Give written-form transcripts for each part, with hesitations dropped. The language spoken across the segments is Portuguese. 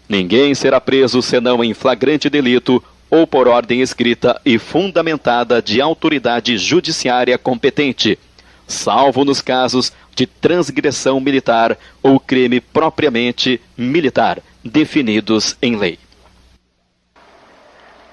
Ninguém será preso senão em flagrante delito ou por ordem escrita e fundamentada de autoridade judiciária competente, salvo nos casos de transgressão militar ou crime propriamente militar, definidos em lei.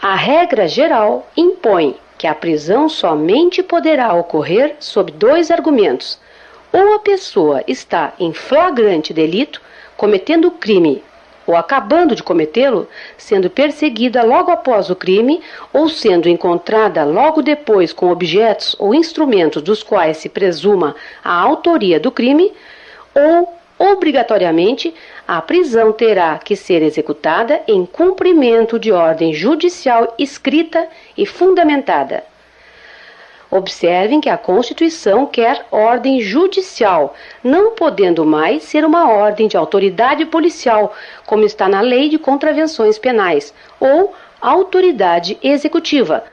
A regra geral impõe que a prisão somente poderá ocorrer sob 2 argumentos. Ou a pessoa está em flagrante delito, cometendo o crime, ou acabando de cometê-lo, sendo perseguida logo após o crime, ou sendo encontrada logo depois com objetos ou instrumentos dos quais se presuma a autoria do crime, ou, obrigatoriamente, a prisão terá que ser executada em cumprimento de ordem judicial escrita e fundamentada. Observem que a Constituição quer ordem judicial, não podendo mais ser uma ordem de autoridade policial, como está na Lei de Contravenções Penais, ou autoridade executiva,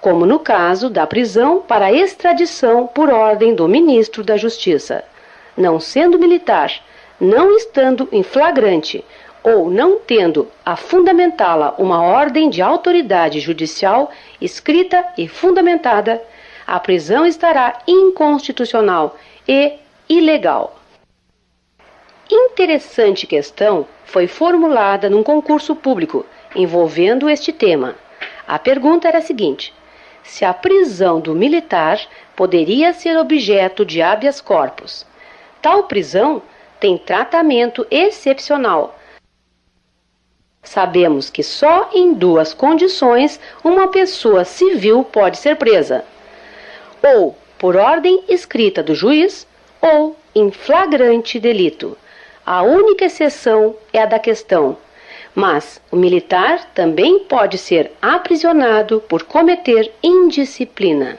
como no caso da prisão para extradição por ordem do Ministro da Justiça. Não sendo militar, não estando em flagrante, ou não tendo a fundamentá-la uma ordem de autoridade judicial escrita e fundamentada, a prisão estará inconstitucional e ilegal. Interessante questão foi formulada num concurso público envolvendo este tema. A pergunta era a seguinte: se a prisão do militar poderia ser objeto de habeas corpus. Tal prisão tem tratamento excepcional. Sabemos que só em 2 condições uma pessoa civil pode ser presa: ou por ordem escrita do juiz, ou em flagrante delito. A única exceção é a da questão. Mas o militar também pode ser aprisionado por cometer indisciplina.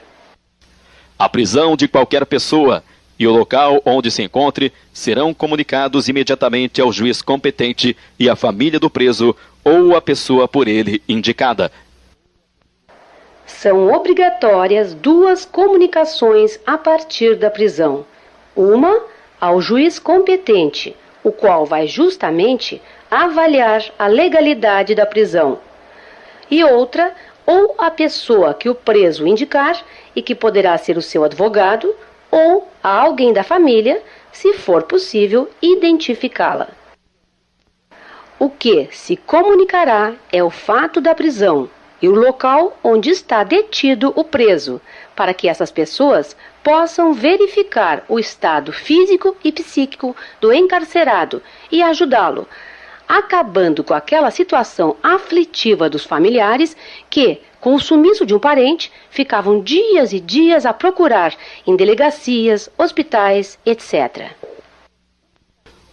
A prisão de qualquer pessoa e o local onde se encontre serão comunicados imediatamente ao juiz competente e à família do preso ou à pessoa por ele indicada. São obrigatórias 2 comunicações a partir da prisão. Uma ao juiz competente, o qual vai justamente avaliar a legalidade da prisão. E outra, ou à pessoa que o preso indicar e que poderá ser o seu advogado, ou a alguém da família, se for possível identificá-la. O que se comunicará é o fato da prisão e o local onde está detido o preso, para que essas pessoas possam verificar o estado físico e psíquico do encarcerado e ajudá-lo, acabando com aquela situação aflitiva dos familiares que, com o sumiço de um parente, ficavam dias e dias a procurar em delegacias, hospitais, etc.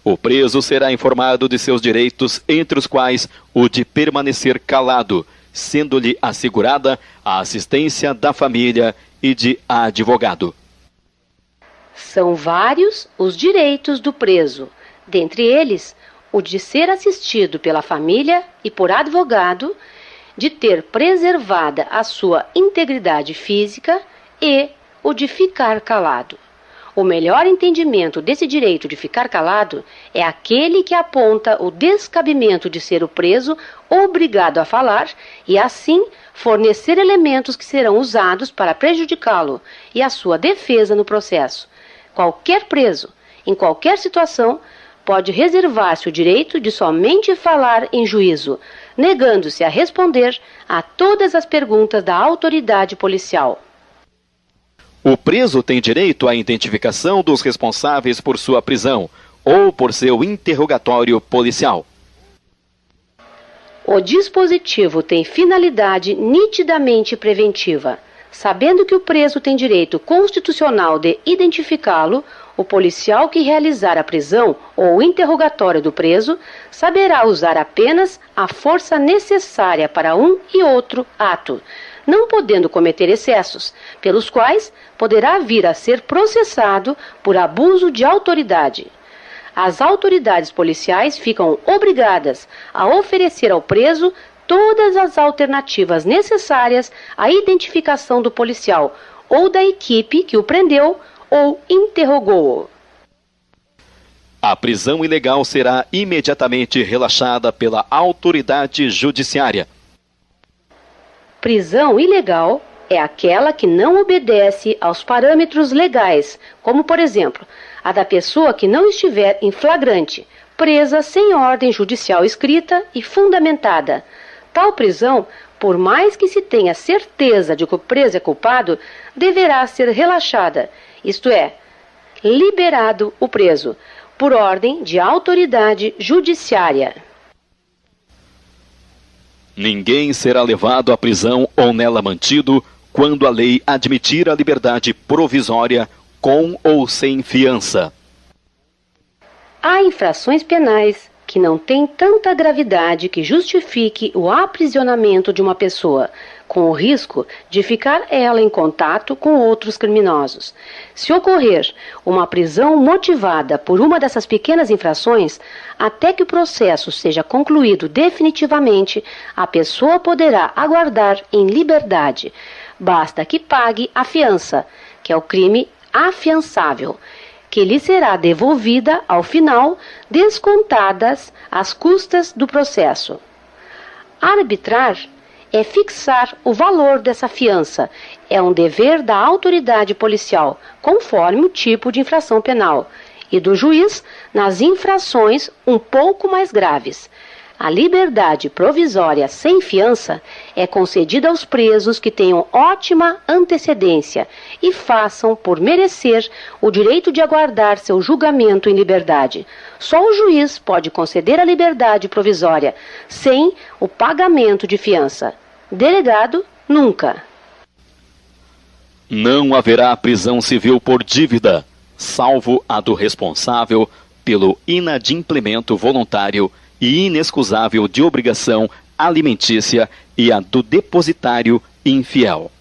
O preso será informado de seus direitos, entre os quais o de permanecer calado, sendo-lhe assegurada a assistência da família e de advogado. São vários os direitos do preso, dentre eles o de ser assistido pela família e por advogado, de ter preservada a sua integridade física e o de ficar calado. O melhor entendimento desse direito de ficar calado é aquele que aponta o descabimento de ser o preso obrigado a falar e, assim, fornecer elementos que serão usados para prejudicá-lo e a sua defesa no processo. Qualquer preso, em qualquer situação, pode reservar-se o direito de somente falar em juízo, negando-se a responder a todas as perguntas da autoridade policial. O preso tem direito à identificação dos responsáveis por sua prisão ou por seu interrogatório policial. O dispositivo tem finalidade nitidamente preventiva. Sabendo que o preso tem direito constitucional de identificá-lo, o policial que realizar a prisão ou o interrogatório do preso saberá usar apenas a força necessária para um e outro ato, não podendo cometer excessos, pelos quais poderá vir a ser processado por abuso de autoridade. As autoridades policiais ficam obrigadas a oferecer ao preso todas as alternativas necessárias à identificação do policial ou da equipe que o prendeu ou interrogou-o. A prisão ilegal será imediatamente relaxada pela autoridade judiciária. Prisão ilegal é aquela que não obedece aos parâmetros legais, como, por exemplo, a da pessoa que não estiver em flagrante, presa sem ordem judicial escrita e fundamentada. Tal prisão, por mais que se tenha certeza de que o preso é culpado, deverá ser relaxada, isto é, liberado o preso, por ordem de autoridade judiciária. Ninguém será levado à prisão ou nela mantido quando a lei admitir a liberdade provisória com ou sem fiança. Há infrações penais que não têm tanta gravidade que justifique o aprisionamento de uma pessoa, com o risco de ficar ela em contato com outros criminosos. Se ocorrer uma prisão motivada por uma dessas pequenas infrações, até que o processo seja concluído definitivamente, a pessoa poderá aguardar em liberdade. Basta que pague a fiança, que é o crime afiançável, que lhe será devolvida ao final, descontadas as custas do processo. Arbitrar é fixar o valor dessa fiança. É um dever da autoridade policial, conforme o tipo de infração penal, e do juiz nas infrações um pouco mais graves. A liberdade provisória sem fiança é concedida aos presos que tenham ótima antecedência e façam por merecer o direito de aguardar seu julgamento em liberdade. Só o juiz pode conceder a liberdade provisória sem o pagamento de fiança. Delegado, nunca. Não haverá prisão civil por dívida, salvo a do responsável pelo inadimplemento voluntário e inexcusável de obrigação alimentícia e a do depositário infiel.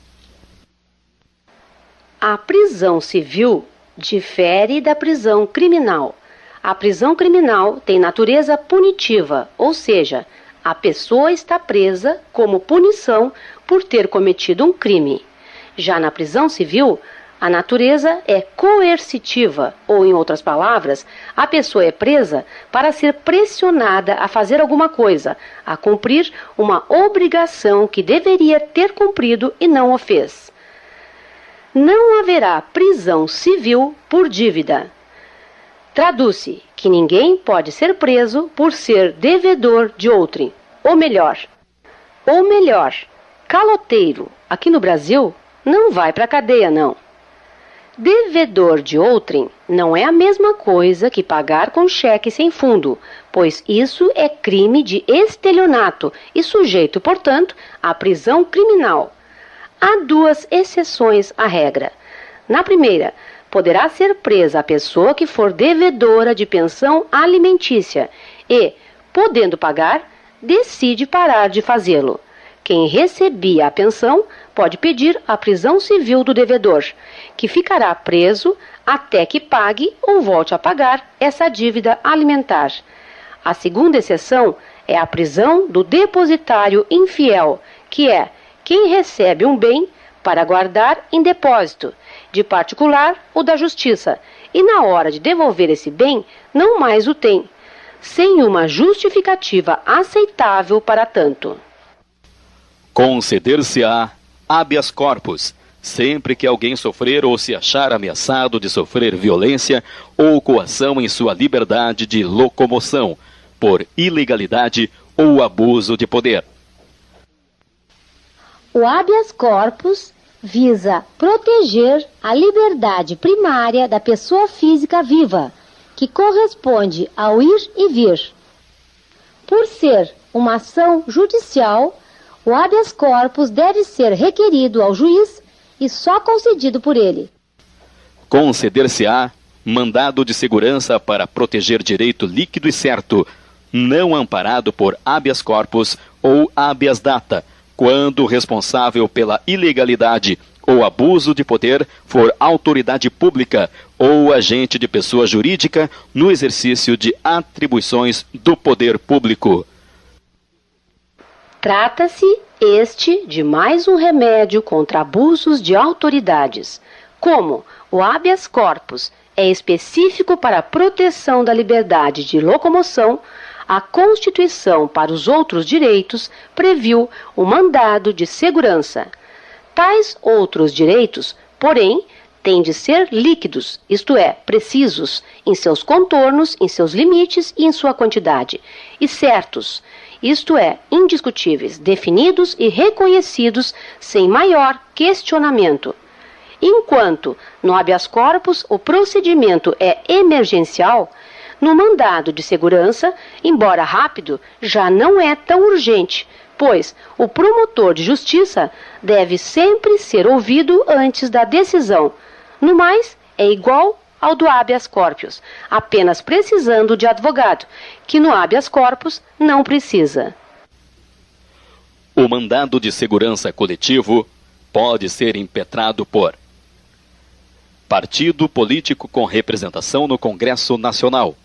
A prisão civil difere da prisão criminal. A prisão criminal tem natureza punitiva, ou seja, a pessoa está presa como punição por ter cometido um crime. Já na prisão civil, a natureza é coercitiva, ou, em outras palavras, a pessoa é presa para ser pressionada a fazer alguma coisa, a cumprir uma obrigação que deveria ter cumprido e não o fez. Não haverá prisão civil por dívida. Traduz-se que ninguém pode ser preso por ser devedor de outrem, ou melhor, caloteiro, aqui no Brasil, não vai para a cadeia, não. Devedor de outrem não é a mesma coisa que pagar com cheque sem fundo, pois isso é crime de estelionato e sujeito, portanto, à prisão criminal. Há duas exceções à regra. Na primeira, poderá ser presa a pessoa que for devedora de pensão alimentícia e, podendo pagar, decide parar de fazê-lo. Quem recebia a pensão pode pedir a prisão civil do devedor, que ficará preso até que pague ou volte a pagar essa dívida alimentar. A segunda exceção é a prisão do depositário infiel, que é quem recebe um bem para guardar em depósito, de particular ou da justiça, e na hora de devolver esse bem, não mais o tem, sem uma justificativa aceitável para tanto. Conceder-se-á habeas corpus, sempre que alguém sofrer ou se achar ameaçado de sofrer violência ou coação em sua liberdade de locomoção, por ilegalidade ou abuso de poder. O habeas corpus visa proteger a liberdade primária da pessoa física viva, que corresponde ao ir e vir. Por ser uma ação judicial, o habeas corpus deve ser requerido ao juiz e só concedido por ele. Conceder-se-á mandado de segurança para proteger direito líquido e certo, não amparado por habeas corpus ou habeas data, quando o responsável pela ilegalidade ou abuso de poder for autoridade pública ou agente de pessoa jurídica no exercício de atribuições do poder público. Trata-se este de mais um remédio contra abusos de autoridades. Como o habeas corpus é específico para a proteção da liberdade de locomoção, a Constituição, para os outros direitos, previu o mandado de segurança. Tais outros direitos, porém, têm de ser líquidos, isto é, precisos, em seus contornos, em seus limites e em sua quantidade, e certos, isto é, indiscutíveis, definidos e reconhecidos sem maior questionamento. Enquanto, no habeas corpus, o procedimento é emergencial, no mandado de segurança, embora rápido, já não é tão urgente, pois o promotor de justiça deve sempre ser ouvido antes da decisão. No mais, é igual ao do habeas corpus, apenas precisando de advogado, que no habeas corpus não precisa. O mandado de segurança coletivo pode ser impetrado por partido político com representação no Congresso Nacional,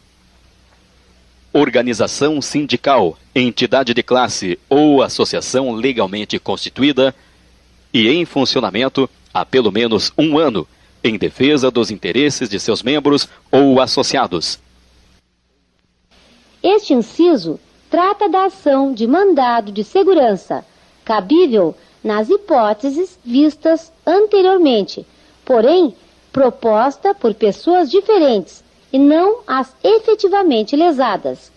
organização sindical, entidade de classe ou associação legalmente constituída e em funcionamento há pelo menos 1 ano, em defesa dos interesses de seus membros ou associados. Este inciso trata da ação de mandado de segurança, cabível nas hipóteses vistas anteriormente, porém proposta por pessoas diferentes e não as efetivamente lesadas.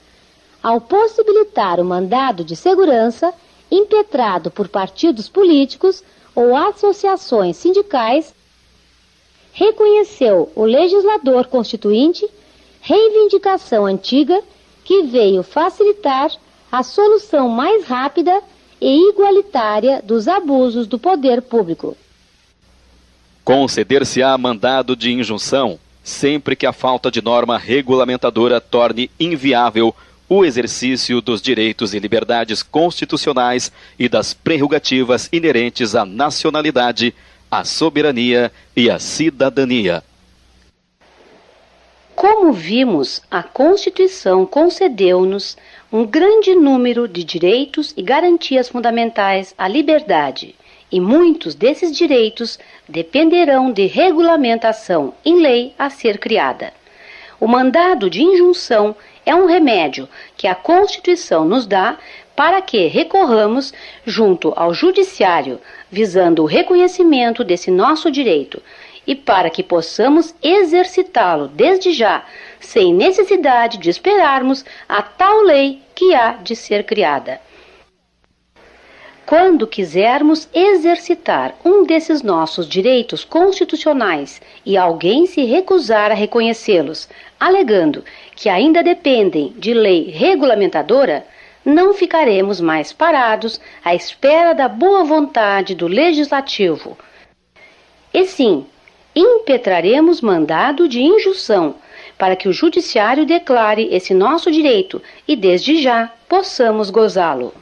Ao possibilitar o mandado de segurança impetrado por partidos políticos ou associações sindicais, reconheceu o legislador constituinte reivindicação antiga que veio facilitar a solução mais rápida e igualitária dos abusos do poder público. Conceder-se-á mandado de injunção sempre que a falta de norma regulamentadora torne inviável o exercício dos direitos e liberdades constitucionais e das prerrogativas inerentes à nacionalidade, à soberania e à cidadania. Como vimos, a Constituição concedeu-nos um grande número de direitos e garantias fundamentais à liberdade, e muitos desses direitos dependerão de regulamentação em lei a ser criada. O mandado de injunção é um remédio que a Constituição nos dá para que recorramos junto ao Judiciário, visando o reconhecimento desse nosso direito, e para que possamos exercitá-lo desde já, sem necessidade de esperarmos a tal lei que há de ser criada. Quando quisermos exercitar um desses nossos direitos constitucionais e alguém se recusar a reconhecê-los, alegando que ainda dependem de lei regulamentadora, não ficaremos mais parados à espera da boa vontade do Legislativo. E sim, impetraremos mandado de injunção, para que o Judiciário declare esse nosso direito e, desde já, possamos gozá-lo.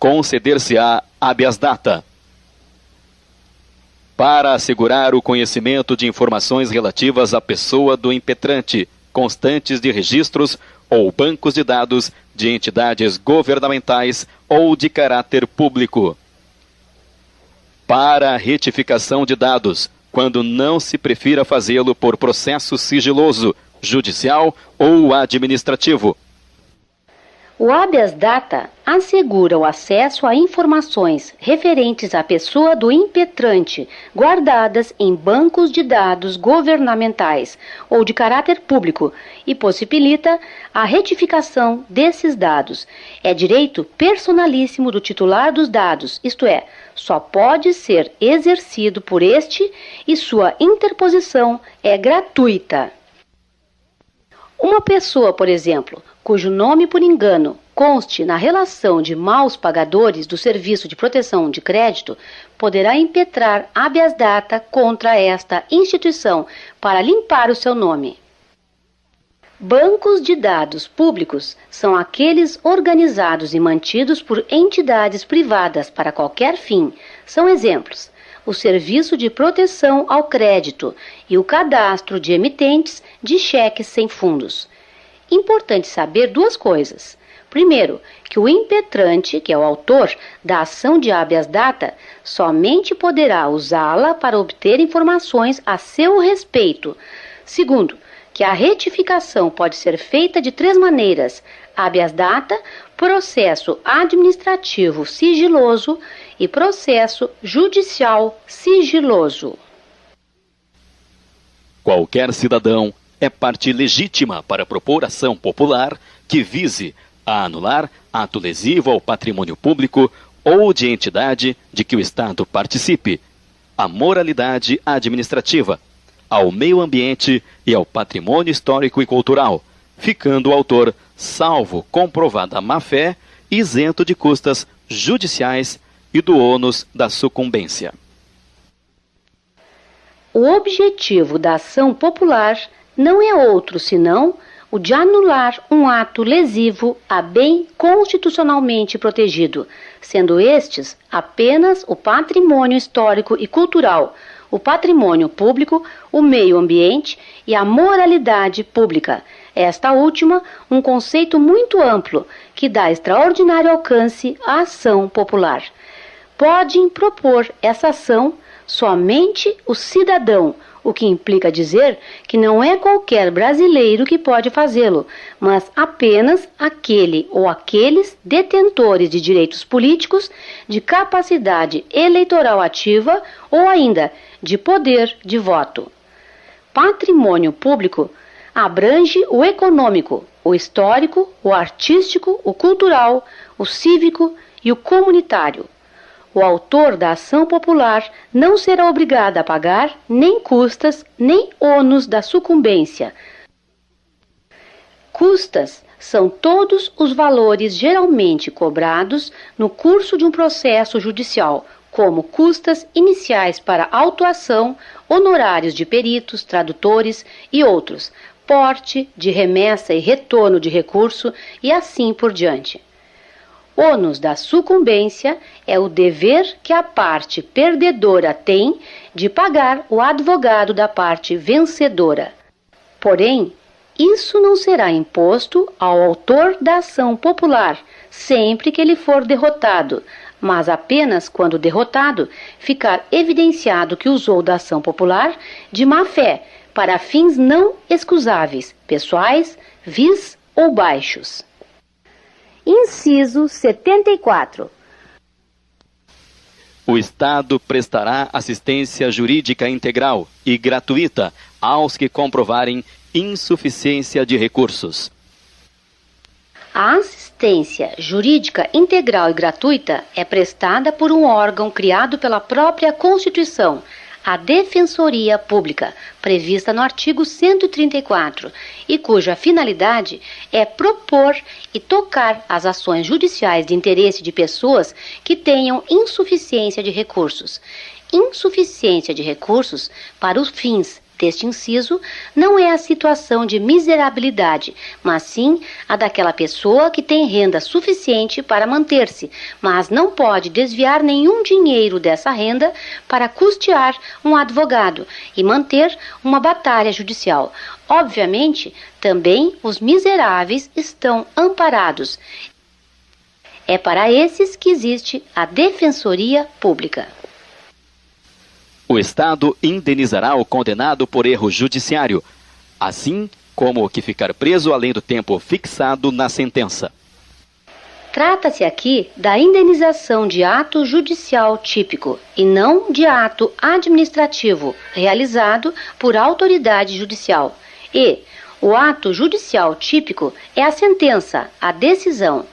Conceder-se-á habeas data para assegurar o conhecimento de informações relativas à pessoa do impetrante, constantes de registros ou bancos de dados de entidades governamentais ou de caráter público. Para a retificação de dados, quando não se prefira fazê-lo por processo sigiloso, judicial ou administrativo. O habeas data assegura o acesso a informações referentes à pessoa do impetrante, guardadas em bancos de dados governamentais ou de caráter público, e possibilita a retificação desses dados. É direito personalíssimo do titular dos dados, isto é, só pode ser exercido por este e sua interposição é gratuita. Uma pessoa, por exemplo, cujo nome por engano conste na relação de maus pagadores do serviço de proteção de crédito, poderá impetrar habeas data contra esta instituição para limpar o seu nome. Bancos de dados públicos são aqueles organizados e mantidos por entidades privadas para qualquer fim. São exemplos: o Serviço de Proteção ao Crédito e o Cadastro de Emitentes de Cheques Sem Fundos. importante saber duas coisas. Primeiro, que o impetrante, que é o autor da ação de habeas data, somente poderá usá-la para obter informações a seu respeito. Segundo, que a retificação pode ser feita de 3 maneiras: habeas data, processo administrativo sigiloso e processo judicial sigiloso. Qualquer cidadão é parte legítima para propor ação popular que vise a anular ato lesivo ao patrimônio público ou de entidade de que o Estado participe, à moralidade administrativa, ao meio ambiente e ao patrimônio histórico e cultural, ficando o autor, salvo comprovada má-fé, isento de custas judiciais e do ônus da sucumbência. O objetivo da ação popular não é outro senão o de anular um ato lesivo a bem constitucionalmente protegido, sendo estes apenas o patrimônio histórico e cultural, o patrimônio público, o meio ambiente e a moralidade pública. Esta última, um conceito muito amplo que dá extraordinário alcance à ação popular. Pode propor essa ação somente o cidadão, o que implica dizer que não é qualquer brasileiro que pode fazê-lo, mas apenas aquele ou aqueles detentores de direitos políticos, de capacidade eleitoral ativa ou ainda de poder de voto. Patrimônio público abrange o econômico, o histórico, o artístico, o cultural, o cívico e o comunitário. O autor da ação popular não será obrigado a pagar nem custas, nem ônus da sucumbência. Custas são todos os valores geralmente cobrados no curso de um processo judicial, como custas iniciais para autuação, honorários de peritos, tradutores e outros, porte de remessa e retorno de recurso e assim por diante. Ônus da sucumbência é o dever que a parte perdedora tem de pagar o advogado da parte vencedora. Porém, isso não será imposto ao autor da ação popular sempre que ele for derrotado, mas apenas quando derrotado ficar evidenciado que usou da ação popular de má-fé para fins não excusáveis, pessoais, vis ou baixos. Inciso 74. O Estado prestará assistência jurídica integral e gratuita aos que comprovarem insuficiência de recursos. A assistência jurídica integral e gratuita é prestada por um órgão criado pela própria Constituição, a Defensoria Pública, prevista no artigo 134, e cuja finalidade é propor e tocar as ações judiciais de interesse de pessoas que tenham insuficiência de recursos. Insuficiência de recursos para os fins deste inciso não é a situação de miserabilidade, mas sim a daquela pessoa que tem renda suficiente para manter-se, mas não pode desviar nenhum dinheiro dessa renda para custear um advogado e manter uma batalha judicial. Obviamente, também os miseráveis estão amparados. É para esses que existe a Defensoria Pública. O Estado indenizará o condenado por erro judiciário, assim como o que ficar preso além do tempo fixado na sentença. Trata-se aqui da indenização de ato judicial típico e não de ato administrativo realizado por autoridade judicial. E o ato judicial típico é a sentença, a decisão.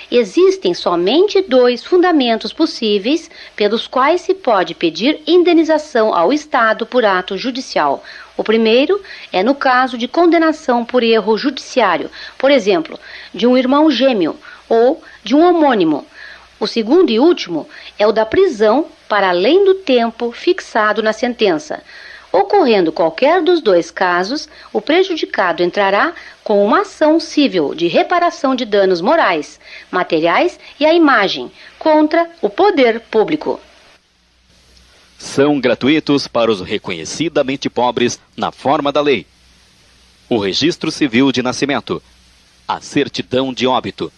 Existem somente 2 fundamentos possíveis pelos quais se pode pedir indenização ao Estado por ato judicial. O primeiro é no caso de condenação por erro judiciário, por exemplo, de um irmão gêmeo ou de um homônimo. O segundo e último é o da prisão para além do tempo fixado na sentença. Ocorrendo qualquer dos 2 casos, o prejudicado entrará com uma ação civil de reparação de danos morais, materiais e à imagem contra o poder público. São gratuitos para os reconhecidamente pobres na forma da lei: o registro civil de nascimento, a certidão de óbito.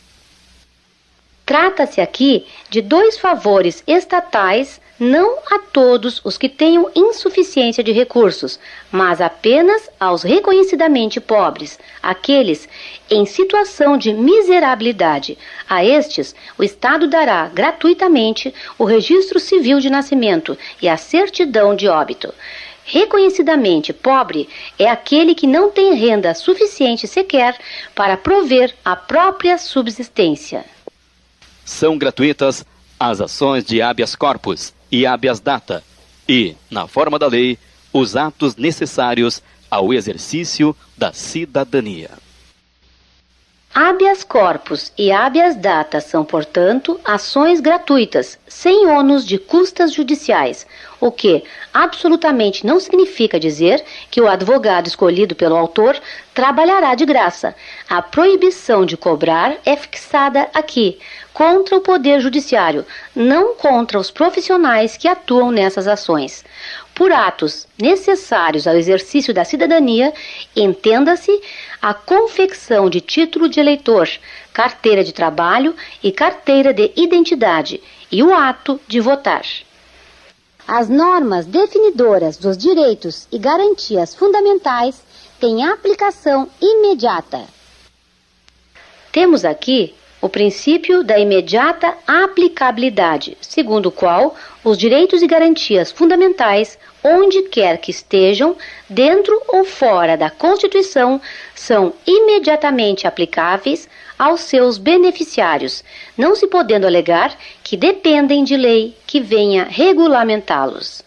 Trata-se aqui de 2 favores estatais, não a todos os que tenham insuficiência de recursos, mas apenas aos reconhecidamente pobres, aqueles em situação de miserabilidade. A estes, o Estado dará gratuitamente o registro civil de nascimento e a certidão de óbito. Reconhecidamente pobre é aquele que não tem renda suficiente sequer para prover a própria subsistência. São gratuitas as ações de habeas corpus e habeas data e, na forma da lei, os atos necessários ao exercício da cidadania. Habeas corpus e habeas data são, portanto, ações gratuitas, sem ônus de custas judiciais, o que absolutamente não significa dizer que o advogado escolhido pelo autor trabalhará de graça. A proibição de cobrar é fixada aqui, contra o Poder Judiciário, não contra os profissionais que atuam nessas ações. Por atos necessários ao exercício da cidadania, entenda-se a confecção de título de eleitor, carteira de trabalho e carteira de identidade, e o ato de votar. As normas definidoras dos direitos e garantias fundamentais têm aplicação imediata. Temos aqui o princípio da imediata aplicabilidade, segundo o qual os direitos e garantias fundamentais, onde quer que estejam, dentro ou fora da Constituição, são imediatamente aplicáveis aos seus beneficiários, não se podendo alegar que dependem de lei que venha regulamentá-los.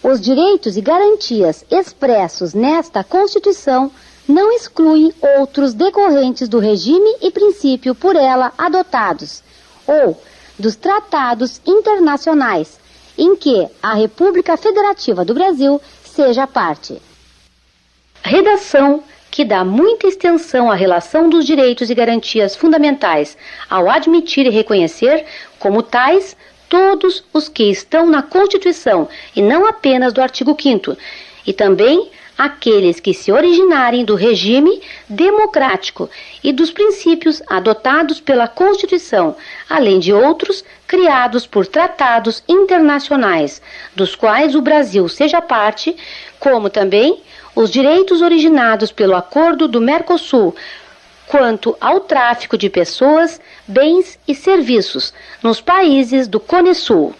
Os direitos e garantias expressos nesta Constituição não excluem outros decorrentes do regime e princípio por ela adotados, ou dos tratados internacionais, em que a República Federativa do Brasil seja parte. Redação que dá muita extensão à relação dos direitos e garantias fundamentais, ao admitir e reconhecer como tais todos os que estão na Constituição, e não apenas do artigo 5º, e também aqueles que se originarem do regime democrático e dos princípios adotados pela Constituição, além de outros criados por tratados internacionais, dos quais o Brasil seja parte, como também os direitos originados pelo Acordo do Mercosul, quanto ao tráfico de pessoas, bens e serviços nos países do Cone Sul.